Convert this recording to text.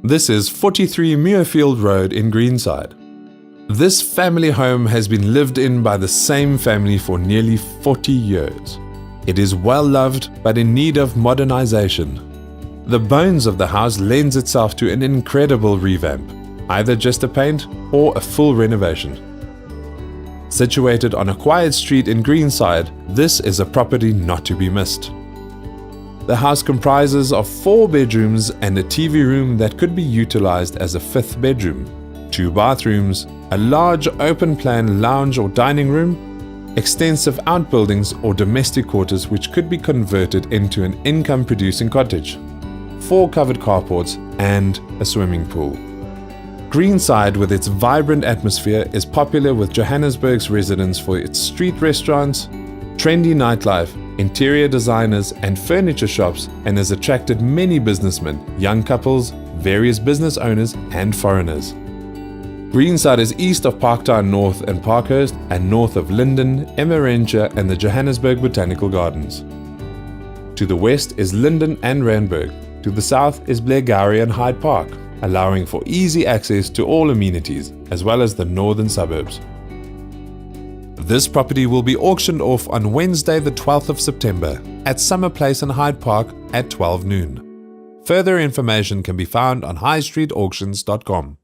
This is 43 Muirfield Rd in Greenside. This family home has been lived in by the same family for nearly 40 years. It is well loved but in need of modernisation. The bones of the house lends itself to an incredible revamp, either just a paint or a full renovation. Situated on a quiet street in Greenside, this is a property not to be missed. The house comprises of 4 bedrooms and a TV room that could be utilized as a 5th bedroom, 2 bathrooms, a large open-plan lounge or dining room, extensive outbuildings or domestic quarters which could be converted into an income-producing cottage, 4 covered carports and a swimming pool. Greenside, with its vibrant atmosphere, is popular with Johannesburg's residents for its street restaurants, trendy nightlife, interior designers and furniture shops, and has attracted many businessmen, young couples, various business owners and foreigners. Greenside is east of Parktown North and Parkhurst and north of Linden, Emmarentia and the Johannesburg Botanical Gardens. To the west is Linden and Randburg. To the south is Blairgowrie and Hyde Park, allowing for easy access to all amenities as well as the northern suburbs. This property will be auctioned off on Wednesday the 12th of September at Summer Place in Hyde Park at 12 noon. Further information can be found on highstreetauctions.com.